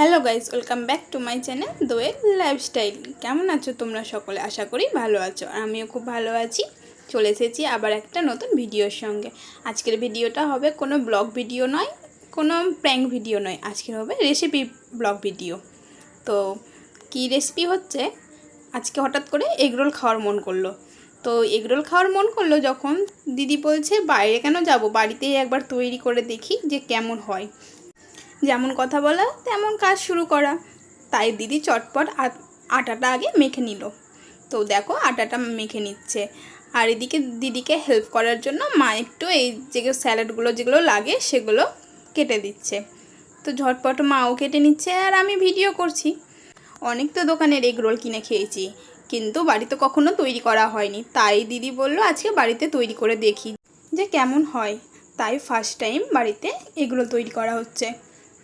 Hello guys, welcome back to my channel Doyel lifestyle. কেমন আছো তোমরা সকলে? আশা করি ভালো আছো। আমিও খুব ভালো আছি। চলে এসেছি আবার একটা নতুন ভিডিওর সঙ্গে। আজকের ভিডিওটা হবে কোনো ব্লগ ভিডিও নয়, কোনো প্র্যাঙ্ক ভিডিও নয়। আজকের হবে রেসিপি ব্লগ ভিডিও। তো কি রেসিপি হচ্ছে, আজকে হঠাৎ করে এগরোল খাওয়ার মন করলো। তো এগরোল খাওয়ার মন করলো যখন, দিদি বলছে বাইরে কেন যাব, বাড়িতেই একবার তৈরি করে দেখি যে কেমন হয়। যেমন কথা বলা তেমন কাজ শুরু করা। তাই দিদি চটপট আটাটা আগে মেখে নিল। তো দেখো আটাটা মেখে নিচ্ছে, আর এদিকে দিদিকে হেল্প করার জন্য মা একটু এই যে স্যালাডগুলো যেগুলো লাগে সেগুলো কেটে দিচ্ছে। তো ঝটপট মাও কেটে নিচ্ছে আর আমি ভিডিও করছি। অনেক তো দোকানের এগ রোল কিনে খেয়েছি, কিন্তু বাড়িতে কখনো তৈরি করা হয়নি। তাই দিদি বলল আজকে বাড়িতে তৈরি করে দেখি যে কেমন হয়। তাই ফার্স্ট টাইম বাড়িতে এগ রোল তৈরি করা হচ্ছে।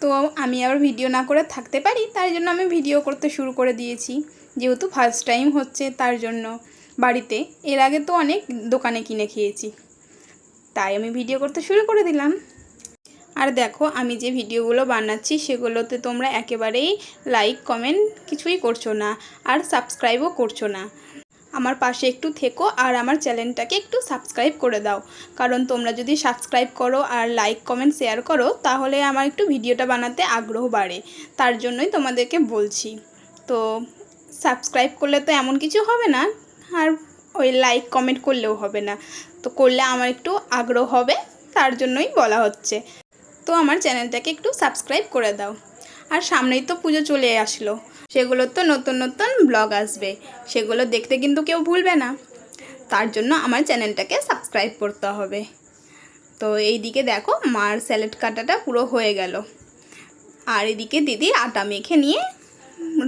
তো আমি আবার ভিডিও না করে থাকতে পারি, তাই জন্য আমি ভিডিও করতে শুরু করে দিয়েছি। যেহেতু ফার্স্ট টাইম হচ্ছে তার জন্য বাড়িতে, এর আগে তো অনেক দোকানে কিনে খেয়েছি, তাই আমি ভিডিও করতে শুরু করে দিলাম। আর দেখো আমি যে ভিডিওগুলো বানাচ্ছি সেগুলোতে তোমরা একেবারেই লাইক কমেন্ট কিছুই করছো না, আর সাবস্ক্রাইবও করছো না। আমার পাশে একটু থেকো আর আমার চ্যানেলটাকে একটু সাবস্ক্রাইব করে দাও, কারণ তোমরা যদি সাবস্ক্রাইব করো আর লাইক কমেন্ট শেয়ার করো তাহলে আমার একটু ভিডিওটা বানাতে আগ্রহ বাড়ে। তার জন্যই তোমাদেরকে বলছি। তো সাবস্ক্রাইব করলে তো এমন কিছু হবে না, আর ওই লাইক কমেন্ট করলেও হবে না। তো করলে আমার একটু আগ্রহ হবে, তার জন্যই বলা হচ্ছে। তো আমার চ্যানেলটাকে একটু সাবস্ক্রাইব করে দাও। আর সামনেই তো পুজো চলে আসলো, সেগুলো তো নতুন নতুন ব্লগ আসবে, সেগুলো দেখতে কিন্তু কেউ ভুলবে না। তার জন্য আমার চ্যানেলটাকে সাবস্ক্রাইব করতে হবে। তো এই দিকে দেখো মার স্যালাড কাটাটা পুরো হয়ে গেল, আর এদিকে দিদি আটা মেখে নিয়ে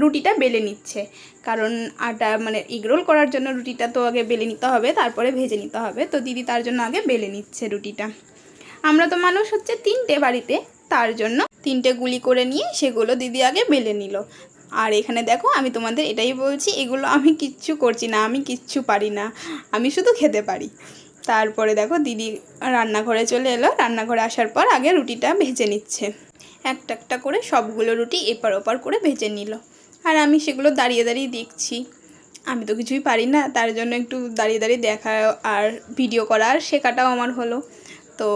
রুটিটা বেলে নিচ্ছে। কারণ আটা মানে এগরোল করার জন্য রুটিটা তো আগে বেলে নিতে হবে, তারপরে ভেজে নিতে হবে। তো দিদি তার জন্য আগে বেলে নিচ্ছে রুটিটা। আমরা তো মানুষ হচ্ছে তিনটে বাড়িতে, তার জন্য তিনটে গুলি করে নিয়ে সেগুলো দিদি আগে বেলে নিল। আর এখানে দেখো আমি তোমাদের এটাই বলছি, এগুলো আমি কিচ্ছু করছি না, আমি কিচ্ছু পারি না, আমি শুধু খেতে পারি। তারপরে দেখো দিদি রান্নাঘরে চলে এলো, রান্নাঘরে আসার পর আগে রুটিটা ভেজে নিচ্ছে। একটা একটা করে সবগুলো রুটি এপার ওপার করে ভেজে নিল, আর আমি সেগুলো দাঁড়িয়ে দাঁড়িয়ে দেখছি। আমি তো কিছুই পারি না, তার জন্য একটু দাঁড়িয়ে দাঁড়িয়ে দেখা আর ভিডিও করা আর শেখাটাও আমার হলো। তো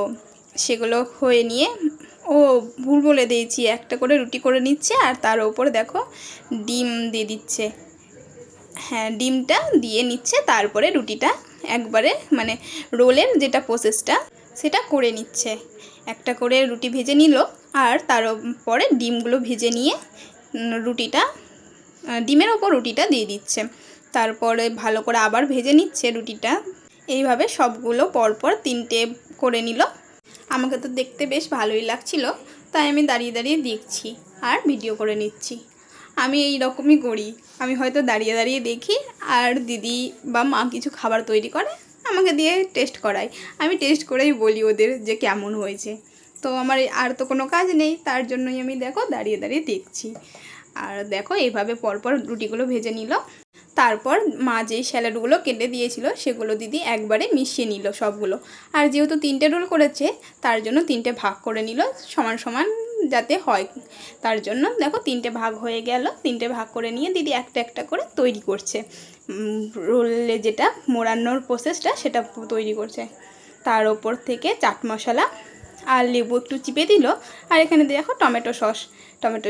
সেগুলো হয়ে নিয়ে ভুল বলে দিয়েছি, একটা করে রুটি করে নিচ্ছে আর তার ওপর দেখো ডিম দিয়ে দিচ্ছে। হ্যাঁ, ডিমটা দিয়ে নিচ্ছে, তারপরে রুটিটা একবারে মানে রোলের যেটা প্রসেসটা সেটা করে নিচ্ছে। একটা করে রুটি ভেজে নিল, আর তার পরে ডিমগুলো ভেজে নিয়ে রুটিটা ডিমের ওপর রুটিটা দিয়ে দিচ্ছে। তারপরে ভালো করে আবার ভেজে নিচ্ছে রুটিটা। এইভাবে সবগুলো পরপর তিনটে করে নিল। আমাকে তো দেখতে বেশ ভালোই লাগছিল, তাই আমি দাঁড়িয়ে দাঁড়িয়ে দেখছি আর ভিডিও করে নিচ্ছি। আমি এই রকমই করি, আমি হয়তো দাঁড়িয়ে দাঁড়িয়ে দেখি আর দিদি বা মা কিছু খাবার তৈরি করে আমাকে দিয়ে টেস্ট করায়। আমি টেস্ট করেই বলি ওদের যে কেমন হয়েছে। তো আমার আর তো কোনো কাজ নেই, তার জন্যই আমি দেখো দাঁড়িয়ে দাঁড়িয়ে দেখছি। আর দেখো এইভাবে পরপর রুটিগুলো ভেজে নিল। তারপর মা যেই স্যালাডগুলো কেটে দিয়েছিল সেগুলো দিদি একবারে মিশিয়ে নিল সবগুলো। আর যেহেতু তিনটে রোল করেছে তার জন্য তিনটে ভাগ করে নিল সমান সমান যাতে হয়। তার জন্য দেখো তিনটে ভাগ হয়ে গেল। তিনটে ভাগ করে নিয়ে দিদি একটা একটা করে তৈরি করছে। রোলে যেটা মোড়ানোর প্রসেসটা সেটা তৈরি করছে। তার ওপর থেকে চাট মশলা আর লেবু একটু চিপে দিল, আর এখানে দেখো টমেটো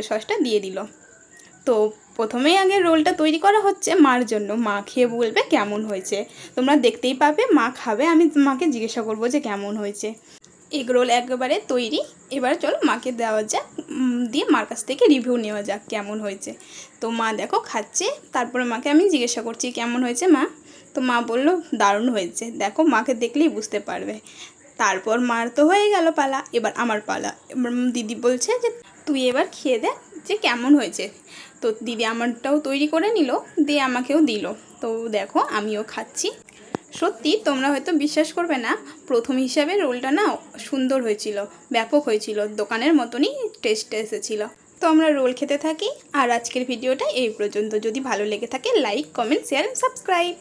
সসটা দিয়ে দিল। তো প্রথমেই আগে রোলটা তৈরি করা হচ্ছে মার জন্য, মা খেয়ে বলবে কেমন হয়েছে। তোমরা দেখতেই পাবে, মা খাবে, আমি মাকে জিজ্ঞাসা করবো যে কেমন হয়েছে। এগ রোল একেবারে তৈরি, এবার চলো মাকে দেওয়া যাক, দিয়ে মার কাছ থেকে রিভিউ নেওয়া যাক কেমন হয়েছে। তো মা দেখো খাচ্ছে, তারপরে মাকে আমি জিজ্ঞাসা করছি কেমন হয়েছে মা। তো মা বললো দারুণ হয়েছে। দেখো মাকে দেখলেই বুঝতে পারবে। তারপর মার তো হয়ে গেল পালা, এবার আমার পালা। এবার দিদি বলছে যে তুই এবার খেয়ে দেখ যে কেমন হয়েছে। তো দিদি আমারটাও তৈরি করে নিল, দিয়ে আমাকেও দিল। তো দেখো আমিও খাচ্ছি। সত্যি তোমরা হয়তো বিশ্বাস করবে না, প্রথম হিসাবে রোলটা না সুন্দর হয়েছিল, ব্যাপক হয়েছিল, দোকানের মতনই টেস্ট এসেছিলো। তো আমরা রোল খেতে থাকি। আর আজকের ভিডিওটা এই পর্যন্ত। যদি ভালো লেগে থাকে লাইক কমেন্ট শেয়ার সাবস্ক্রাইব।